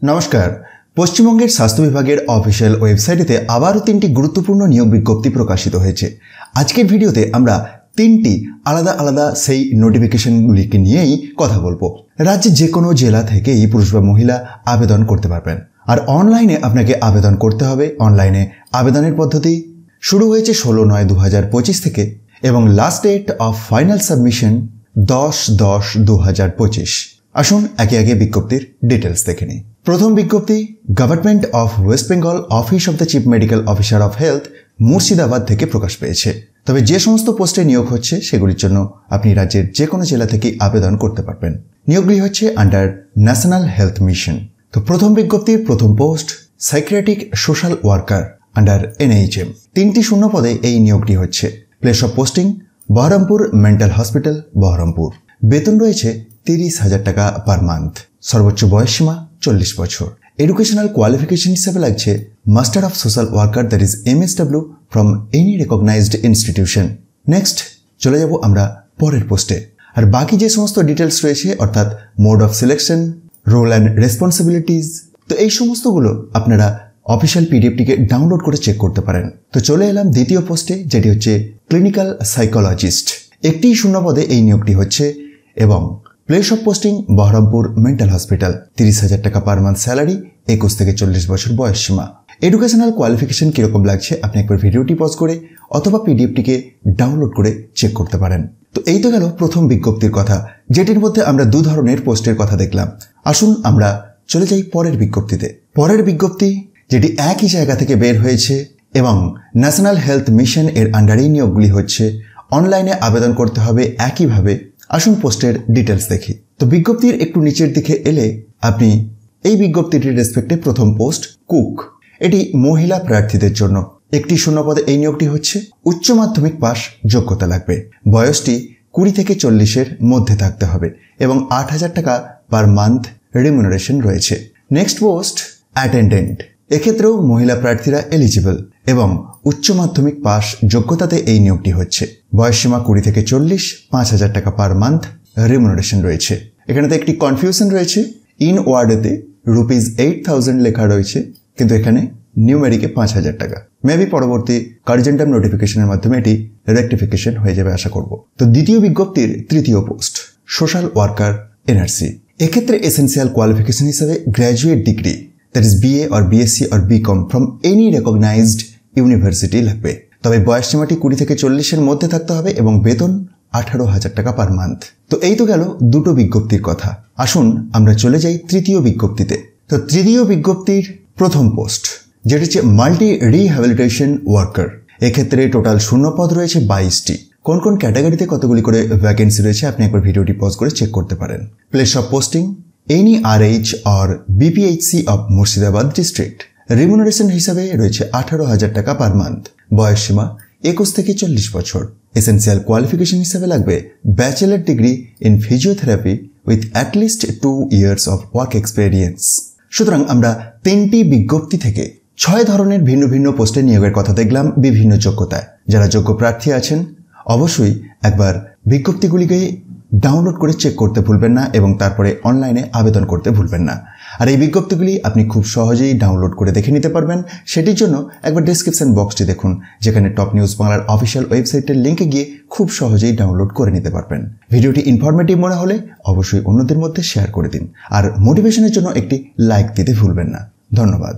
নমস্কার। পশ্চিমবঙ্গের স্বাস্থ্য বিভাগের অফিসিয়াল ওয়েবসাইটে আবারও 3টি গুরুত্বপূর্ণ নিয়োগ বিজ্ঞপ্তি প্রকাশিত হয়েছে। আজকের ভিডিওতে আমরা 3টি আলাদা আলাদা সেই নোটিফিকেশনগুলিকে নিয়েই কথা বলবো। রাজ্যের যে কোনো জেলা থেকেই পুরুষ বা মহিলা আবেদন করতে পারবেন। আর অনলাইনে আপনাকে আবেদন করতে হবে। অনলাইনে আবেদনের পদ্ধতি শুরু হয়েছে 16/9/2025 থেকে এবং last date of final submission 10/10/2025। আসুন একে একে বিজ্ঞপ্তির ডিটেলস দেখে নিই। প্রথম বিজ্ঞপ্তি government of West Bengal office of the chief medical officer of health Murshidabad থেকে প্রকাশ পেয়েছে। তবে যে সমস্ত পোস্টে নিয়োগ হচ্ছে সেগুলির জন্য আপনি রাজ্যের যে কোনো জেলা থেকেই আবেদন করতে পারবেন। নিয়োগগুলি হচ্ছে আন্ডার ন্যাশনাল হেলথ মিশন। তো প্রথম বিজ্ঞপ্তির প্রথম post psychiatric social worker under NHM। 3টি শূন্য পদে এই নিয়োগটি হচ্ছে। Place of posting Baharampur mental hospital Baharampur. বেতন রয়েছে 30,000 টাকা পার মান্থ। সর্বোচ্চ বয়সসীমা 40 বছর। এডুকেশনাল কোয়ালিফিকেশন হিসেবে লাগছে master of social worker that is MSW from any recognised institution. Next চলে যাব আমরা পরের পোস্টে। আর বাকি যে সমস্ত ডিটেলস রয়েছে অর্থাৎ mode of selection, role and responsibilities, তো এই সমস্তগুলো আপনারা অফিসিয়াল পিডিএফটিকে ডাউনলোড করে চেক করতে পারেন। তো চলে এলাম দ্বিতীয় পোস্টে, যেটি হচ্ছে ক্লিনিক্যাল সাইকোলজিস্ট। একটি শূন্য পদে এই নিয়োগটি হচ্ছে এবং place of posting Baharampur mental hospital. 30,000 টাকা পার মান্থ স্যালারি, 21 থেকে 40 বছর বয়স সীমা। এডুকেশনাল কোয়ালিফিকেশন কিরকম লাগছে আপনি একবার ভিডিওটি পজ করে অথবা পিডিএফটিকে ডাউনলোড করে চেক করতে পারেন। তো এই তো গেল প্রথম বিজ্ঞপ্তির কথা, যেটির মধ্যে আমরা দু ধরনের পোস্টের কথা দেখলাম। আসুন আমরা চলে যাই পরের বিজ্ঞপ্তিতে। পরের বিজ্ঞপ্তি যেটি একই জায়গা থেকে বের হয়েছে এবং ন্যাশনাল হেলথ মিশন এর আন্ডারেই নিয়োগগুলি হচ্ছে। অনলাইনে আবেদন করতে হবে একইভাবে। আসুন পোস্টের ডিটেলস দেখি। তো বিজ্ঞপ্তির একটু নিচের দিকে এলে আপনি এই বিজ্ঞপ্তিটির রেসপেক্টে প্রথম পোস্ট কুক। এটি মহিলা প্রার্থীদের জন্য। একটি শূন্য পদে এই নিয়োগটি হচ্ছে। উচ্চ মাধ্যমিক পাস যোগ্যতা লাগবে। বয়সটি 20 থেকে 40-এর মধ্যে থাকতে হবে এবং 8,000 টাকা পার মান্থ রিমুনারেশন রয়েছে। Next post attendant. এক্ষেত্রেও মহিলা প্রার্থীরা এলিজিবল এবং উচ্চ মাধ্যমিক পাস যোগ্যতাতে এই নিয়োগটি হচ্ছে। বয়সসীমা 20 থেকে 40, 5,000 টাকা পার মান্থ রিমুনারেশন রয়েছে। এখানে তো একটি কনফিউশন রয়েছে। ইন ওয়ার্ডেতে ₹8,000 লেখা রয়েছে, কিন্তু এখানে নিউমেরিকে 5,000 টাকা। মেবি পরবর্তী কার্জেন্টাম নোটিফিকেশনের মাধ্যমে এটি রেকটিফিকেশন হয়ে যাবে আশা করব। তো দ্বিতীয় বিজ্ঞপ্তির তৃতীয় পোস্ট সোশ্যাল ওয়ার্কার NRC। এক্ষেত্রে এসেন্সিয়াল কোয়ালিফিকেশন হিসেবে graduate degree that is BA or BSc or BCom from any recognized university লাগবে। তবে বয়সসীমাটি 20 থেকে 40-এর মধ্যে থাকতে হবে এবং বেতন 18,000 টাকা পার মান্থ। তো এই তো গেল দুটো বিজ্ঞপ্তির কথা। আসুন আমরা চলে যাই তৃতীয় বিজ্ঞপ্তিতে। তো তৃতীয় বিজ্ঞপ্তির প্রথম পোস্ট যেটি হচ্ছে মাল্টি রিহ্যাবিলিটেশন ওয়ার্কার। এক্ষেত্রে টোটাল শূন্য পদ রয়েছে 22টি। কোন কোন ক্যাটাগরিতে কতগুলি করে ভ্যাকেন্সি রয়েছে আপনি একবার ভিডিওটি পজ করে চেক করতে পারেন। Place of posting any RH or BPHC of Murshidabad district. Remuneration হিসাবে রয়েছে 18,000 টাকা পার মান্থ। বয়সসীমা 21 থেকে 40 বছর। এসেন্সিয়াল কোয়ালিফিকেশন হিসাবে লাগবে bachelor degree in physiotherapy with at least 2 years of work experience. সুতরাং আমরা 3টি বিজ্ঞপ্তি থেকে 6 ধরনের ভিন্ন ভিন্ন পোস্টে নিয়োগের কথা দেখলাম বিভিন্ন যোগ্যতায়। যারা যোগ্য প্রার্থী আছেন অবশ্যই একবার বিজ্ঞপ্তিগুলিকে ডাউনলোড করে চেক করতে ভুলবেন না এবং তারপরে অনলাইনে আবেদন করতে ভুলবেন না। আর এই বিজ্ঞপ্তিগুলি আপনি খুব সহজেই ডাউনলোড করে দেখে নিতে পারবেন। সেটির জন্য একবার ডেসক্রিপশন বক্সটি দেখুন, যেখানে টপ নিউজ বাংলার অফিসিয়াল ওয়েবসাইটের লিঙ্কে গিয়ে খুব সহজেই ডাউনলোড করে নিতে পারবেন। ভিডিওটি ইনফরমেটিভ মনে হলে অবশ্যই অন্যদের মধ্যে শেয়ার করে দিন আর মোটিভেশনের জন্য একটি লাইক দিতে ভুলবেন না। ধন্যবাদ।